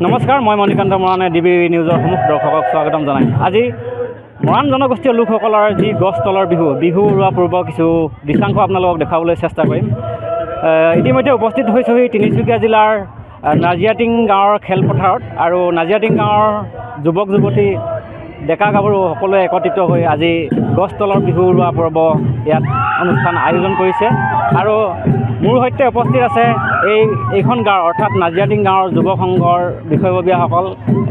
নমস্কাৰ, মই মণিকান্ত মৰাণে ডিবি নিউজৰ সমূহ দৰ্শকক স্বাগতম জনাই। আজি মৰাণ জনগোষ্ঠীয় লোকসকলৰ যি গছ তলৰ বিহু উৰুৱা পূৰ্ব কিছু দৃশ্যাংশ আপোনালোকক দেখাবলৈ চেষ্টা কৰিম। ইতিমধ্যে উপস্থিত হৈছোহি তিনিচুকীয়া জিলাৰ নাজিয়াটিং গাঁৱৰ খেলপথাৰত আৰু নাজিয়াটিং গাঁৱৰ যুৱক যুৱতী ডেকা গাভৰু সকলোৱে একত্ৰিত হৈ আজি গছ তলৰ বিহু উৰুৱা পৰ্ব ইয়াত অনুষ্ঠান আয়োজন কৰিছে। আৰু মোৰ সৈতে উপস্থিত আছে এইখন গাঁৱৰ অৰ্থাৎ নাজিয়াটিং গাঁৱৰ যুৱক সংঘৰ বিষয়ববীয়াসকল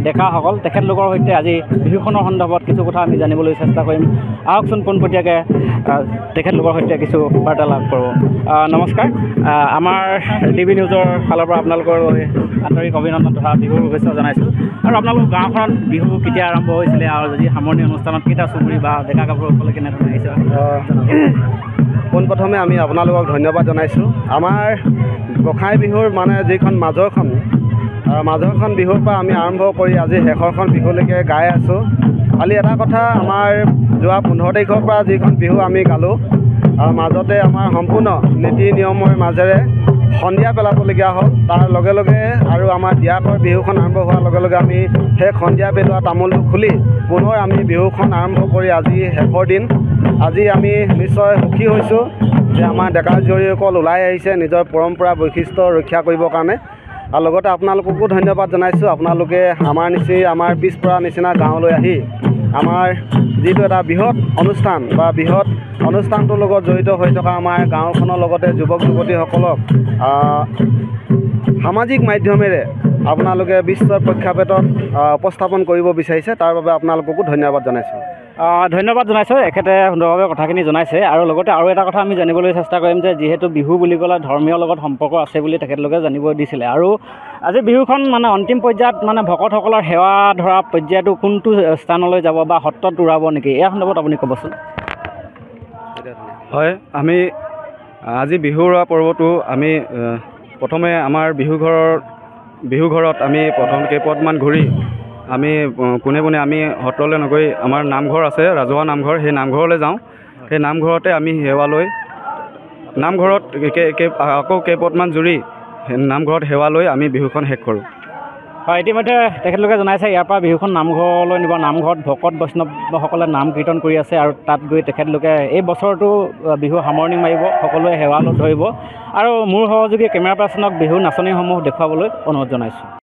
ডেকাসকল। তেখেতলোকৰ সৈতে আজি বিহুখনৰ সন্দৰ্ভত কিছু কথা আমি জানিবলৈ চেষ্টা কৰিম। আহকচোন পোনপটীয়াকৈ তেখেতলোকৰ সৈতে কিছু বাৰ্তালাপ কৰোঁ। নমস্কাৰ, আমাৰ ডিবি নিউজৰ ফালৰ পৰা আপোনালোকৰ আন্তৰিক অভিনন্দন তথা বিহুৰ শুভেচ্ছা জনাইছোঁ। আৰু আপোনালোকৰ গাঁওখনত বিহু কেতিয়া আৰম্ভ হৈছিলে আৰু যদি সামৰণি অনুষ্ঠানত কেইটা চুবুৰী বা ডেকা গাভৰুসকলে কেনেধৰণে আহিছে? পোনপ্ৰথমে আমি আপোনালোকক ধন্যবাদ জনাইছোঁ। আমাৰ গোঁসাই বিহুৰ যিখন মাজৰখন বিহুৰ পৰা আমি আৰম্ভ কৰি আজি শেষৰখন বিহুলৈকে গাই আছোঁ। খালি এটা কথা, আমাৰ যোৱা 15 তাৰিখৰ পৰা যিখন বিহু আমি গালোঁ আৰু মাজতে আমাৰ সম্পূৰ্ণ নীতি নিয়মৰ মাজেৰে সন্ধিয়া পেলাবলগীয়া হ'ল। তাৰ লগে লগে আৰু আমাৰ দিয়াকৰ বিহুখন আৰম্ভ হোৱাৰ লগে লগে আমি সেই সন্ধিয়া পেলোৱা তামোলটো খুলি পুনৰ আমি বিহুখন আৰম্ভ কৰি আজি শেষৰ দিন। আজি আমি নিশ্চয় সুখী হৈছোঁ যে আমাৰ ডেকা জীয়ৰীসকল ওলাই আহিছে নিজৰ পৰম্পৰা বৈশিষ্ট্য ৰক্ষা কৰিবৰ কাৰণে। আৰু লগতে আপোনালোককো ধন্যবাদ জনাইছোঁ। আপোনালোকে আমাৰ পিছপৰা নিচিনা গাঁৱলৈ আহি আমাৰ যিটো এটা বৃহৎ অনুষ্ঠান বা বৃহৎ অনুষ্ঠানটোৰ লগত জড়িত হৈ থকা আমাৰ গাঁওখনৰ লগতে যুৱক যুৱতীসকলক সামাজিক মাধ্যমেৰে আপোনালোকে বিশ্বৰ প্ৰেক্ষাপটত উপস্থাপন কৰিব বিচাৰিছে। তাৰ বাবে আপোনালোককো ধন্যবাদ জনাইছোঁ। ধন্যবাদ জনাইছোঁ, এখেতে সুন্দৰভাৱে কথাখিনি জনাইছে। আৰু লগতে আৰু এটা কথা আমি জানিবলৈ চেষ্টা কৰিম যে যিহেতু বিহু বুলি ক'লে ধৰ্মীয় লগত সম্পৰ্ক আছে বুলি তেখেতলোকে জানিব দিছিলে। আৰু আজি বিহুখন অন্তিম পৰ্যায়ত ভকতসকলৰ সেৱা ধৰা পৰ্যায়টো কোনটো স্থানলৈ যাব বা সত্ৰত উৰাব নেকি, এই সন্দৰ্ভত আপুনি ক'বচোন। হয়, আমি আজি বিহু উৰুৱা পৰ্বটো আমি প্ৰথমে আমাৰ বিহু ঘৰত আমি প্ৰথম কেইপদমান ঘূৰি আমি পোনে পোনে আমি সত্ৰলৈ নগৈ আমাৰ নামঘৰ আছে, ৰাজহুৱা নামঘৰ, সেই নামঘৰলৈ যাওঁ। সেই নামঘৰতে আমি সেৱা লৈ নামঘৰত আকৌ কেইপদমান জুৰি নামঘৰত সেৱা লৈ আমি বিহুখন শেষ কৰোঁ। হয়, ইতিমধ্যে তেখেতলোকে জনাইছে ইয়াৰ পৰা বিহুখন নামঘৰলৈ নিব। নামঘৰত ভকত বৈষ্ণৱসকলে নাম কীৰ্তন কৰি আছে আৰু তাত গৈ তেখেতলোকে এই বছৰটো বিহু সামৰণি মাৰিব, সকলোৱে সেৱা ধৰিব। আৰু মোৰ সহযোগী কেমেৰা পাৰ্চনক বিহু নাচনীসমূহ দেখুৱাবলৈ অনুৰোধ জনাইছোঁ।